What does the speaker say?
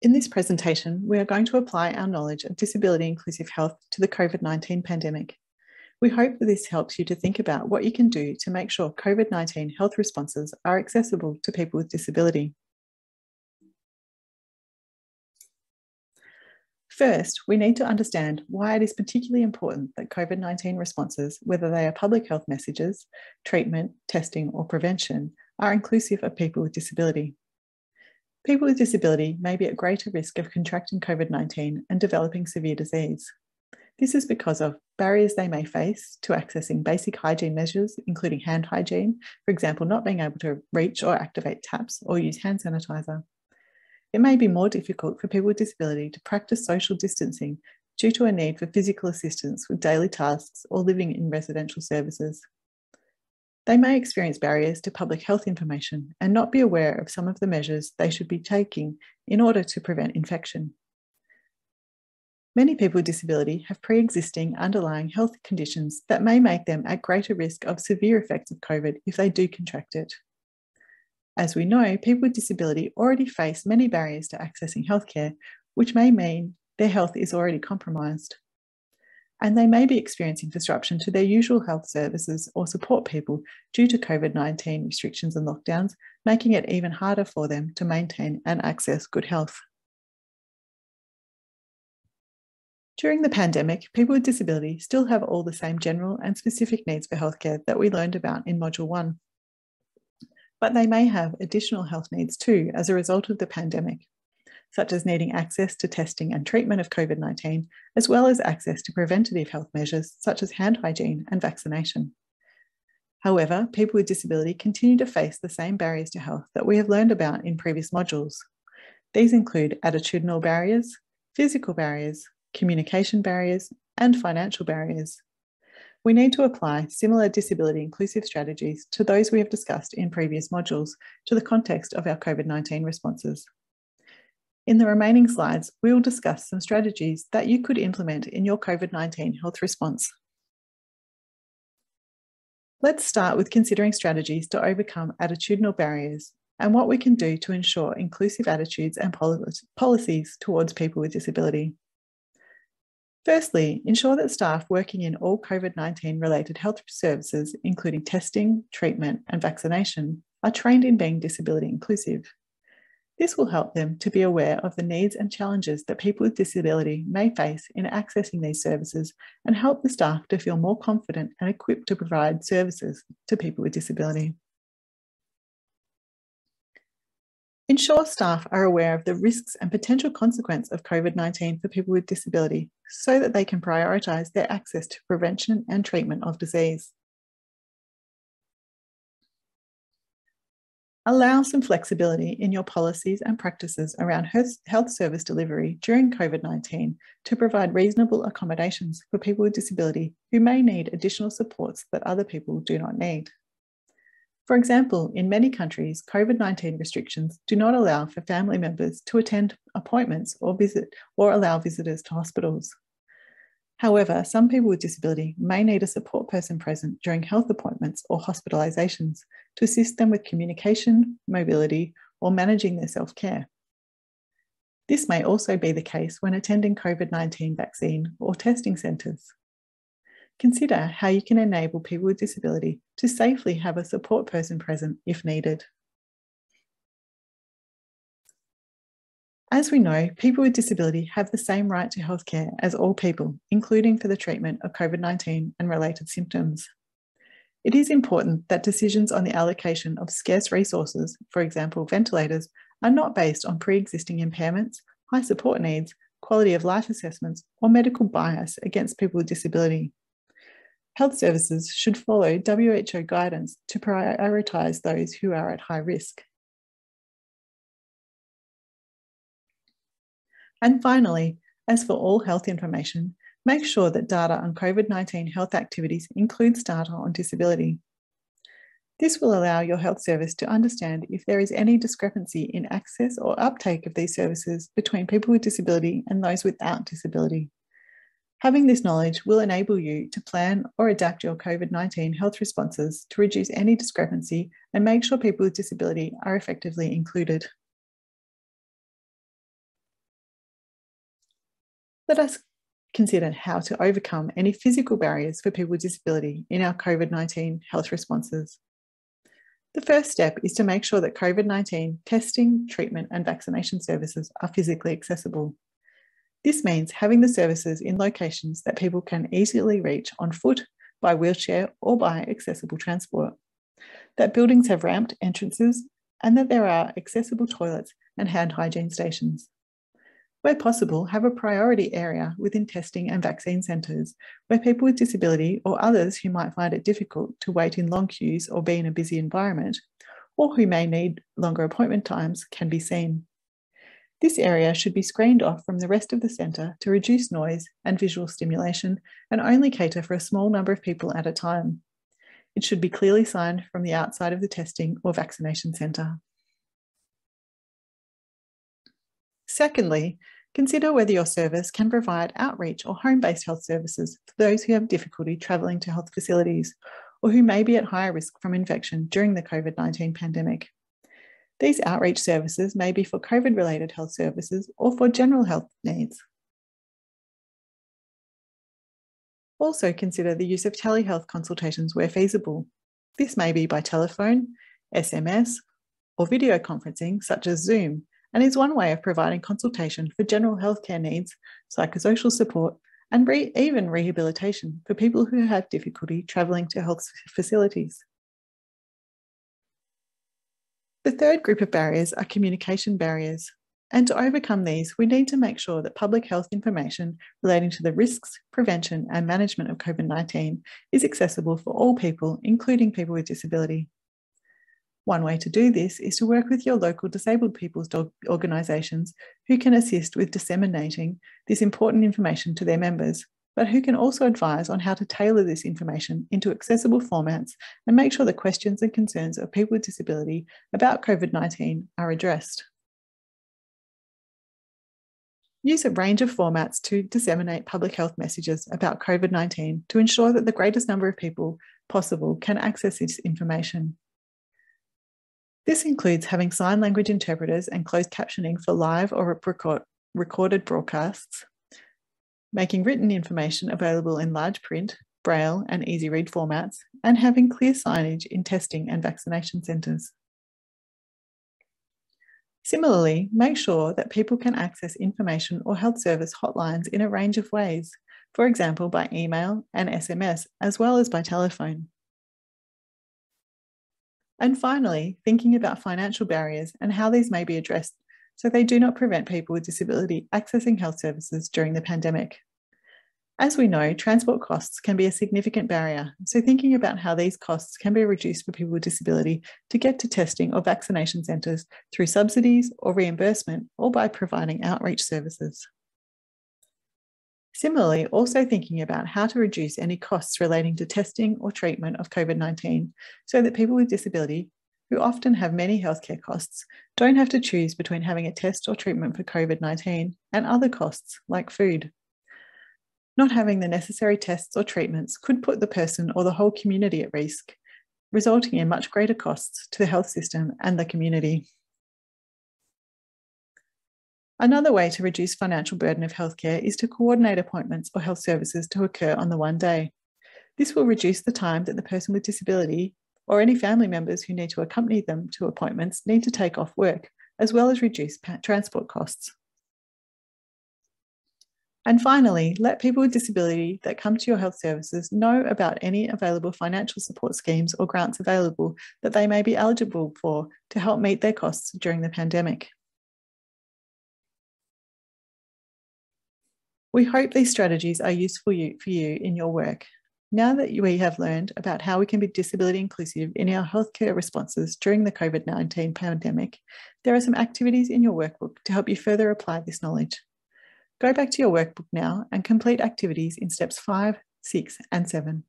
In this presentation, we are going to apply our knowledge of disability inclusive health to the COVID-19 pandemic. We hope that this helps you to think about what you can do to make sure COVID-19 health responses are accessible to people with disability. First, we need to understand why it is particularly important that COVID-19 responses, whether they are public health messages, treatment, testing, or prevention, are inclusive of people with disability. People with disability may be at greater risk of contracting COVID-19 and developing severe disease. This is because of barriers they may face to accessing basic hygiene measures, including hand hygiene, for example, not being able to reach or activate taps or use hand sanitizer. It may be more difficult for people with disability to practice social distancing due to a need for physical assistance with daily tasks or living in residential services. They may experience barriers to public health information and not be aware of some of the measures they should be taking in order to prevent infection. Many people with disability have pre-existing underlying health conditions that may make them at greater risk of severe effects of COVID if they do contract it. As we know, people with disability already face many barriers to accessing healthcare, which may mean their health is already compromised. And they may be experiencing disruption to their usual health services or support people due to COVID-19 restrictions and lockdowns, making it even harder for them to maintain and access good health. During the pandemic, people with disability still have all the same general and specific needs for healthcare that we learned about in Module 1. But they may have additional health needs too as a result of the pandemic, such as needing access to testing and treatment of COVID-19, as well as access to preventative health measures such as hand hygiene and vaccination. However, people with disability continue to face the same barriers to health that we have learned about in previous modules. These include attitudinal barriers, physical barriers, communication barriers, and financial barriers. We need to apply similar disability inclusive strategies to those we have discussed in previous modules to the context of our COVID-19 responses. In the remaining slides, we will discuss some strategies that you could implement in your COVID-19 health response. Let's start with considering strategies to overcome attitudinal barriers and what we can do to ensure inclusive attitudes and policies towards people with disability. Firstly, ensure that staff working in all COVID-19 related health services, including testing, treatment, and vaccination, are trained in being disability inclusive. This will help them to be aware of the needs and challenges that people with disability may face in accessing these services and help the staff to feel more confident and equipped to provide services to people with disability. Ensure staff are aware of the risks and potential consequence of COVID-19 for people with disability so that they can prioritise their access to prevention and treatment of disease. Allow some flexibility in your policies and practices around health service delivery during COVID-19 to provide reasonable accommodations for people with disability who may need additional supports that other people do not need. For example, in many countries, COVID-19 restrictions do not allow for family members to attend appointments or allow visitors to hospitals. However, some people with disability may need a support person present during health appointments or hospitalisations to assist them with communication, mobility, or managing their self-care. This may also be the case when attending COVID-19 vaccine or testing centres. Consider how you can enable people with disability to safely have a support person present if needed. As we know, people with disability have the same right to healthcare as all people, including for the treatment of COVID-19 and related symptoms. It is important that decisions on the allocation of scarce resources, for example, ventilators, are not based on pre-existing impairments, high support needs, quality of life assessments, or medical bias against people with disability. Health services should follow WHO guidance to prioritise those who are at high risk. And finally, as for all health information, make sure that data on COVID-19 health activities includes data on disability. This will allow your health service to understand if there is any discrepancy in access or uptake of these services between people with disability and those without disability. Having this knowledge will enable you to plan or adapt your COVID-19 health responses to reduce any discrepancy and make sure people with disability are effectively included. Let us consider how to overcome any physical barriers for people with disability in our COVID-19 health responses. The first step is to make sure that COVID-19 testing, treatment, and vaccination services are physically accessible. This means having the services in locations that people can easily reach on foot, by wheelchair, or by accessible transport. That buildings have ramped entrances and that there are accessible toilets and hand hygiene stations. Where possible, have a priority area within testing and vaccine centres where people with disability or others who might find it difficult to wait in long queues or be in a busy environment, or who may need longer appointment times, can be seen. This area should be screened off from the rest of the centre to reduce noise and visual stimulation and only cater for a small number of people at a time. It should be clearly signed from the outside of the testing or vaccination centre. Secondly, consider whether your service can provide outreach or home-based health services for those who have difficulty travelling to health facilities or who may be at higher risk from infection during the COVID-19 pandemic. These outreach services may be for COVID-related health services or for general health needs. Also consider the use of telehealth consultations where feasible. This may be by telephone, SMS, or video conferencing such as Zoom, and is one way of providing consultation for general healthcare needs, psychosocial support, and even rehabilitation for people who have difficulty travelling to health facilities. The third group of barriers are communication barriers. And to overcome these, we need to make sure that public health information relating to the risks, prevention, and management of COVID-19 is accessible for all people, including people with disability. One way to do this is to work with your local disabled people's organisations who can assist with disseminating this important information to their members, but who can also advise on how to tailor this information into accessible formats and make sure the questions and concerns of people with disability about COVID-19 are addressed. Use a range of formats to disseminate public health messages about COVID-19 to ensure that the greatest number of people possible can access this information. This includes having sign language interpreters and closed captioning for live or recorded broadcasts, making written information available in large print, braille, and easy read formats, and having clear signage in testing and vaccination centres. Similarly, make sure that people can access information or health service hotlines in a range of ways, for example, by email and SMS, as well as by telephone. And finally, thinking about financial barriers and how these may be addressed so they do not prevent people with disability accessing health services during the pandemic. As we know, transport costs can be a significant barrier, so thinking about how these costs can be reduced for people with disability to get to testing or vaccination centres through subsidies or reimbursement or by providing outreach services. Similarly, also thinking about how to reduce any costs relating to testing or treatment of COVID-19 so that people with disability, who often have many healthcare costs, don't have to choose between having a test or treatment for COVID-19 and other costs like food. Not having the necessary tests or treatments could put the person or the whole community at risk, resulting in much greater costs to the health system and the community. Another way to reduce financial burden of healthcare is to coordinate appointments or health services to occur on the one day. This will reduce the time that the person with disability or any family members who need to accompany them to appointments need to take off work, as well as reduce transport costs. And finally, let people with disability that come to your health services know about any available financial support schemes or grants available that they may be eligible for to help meet their costs during the pandemic. We hope these strategies are useful for you in your work. Now that we have learned about how we can be disability inclusive in our healthcare responses during the COVID-19 pandemic, there are some activities in your workbook to help you further apply this knowledge. Go back to your workbook now and complete activities in steps 5, 6, and 7.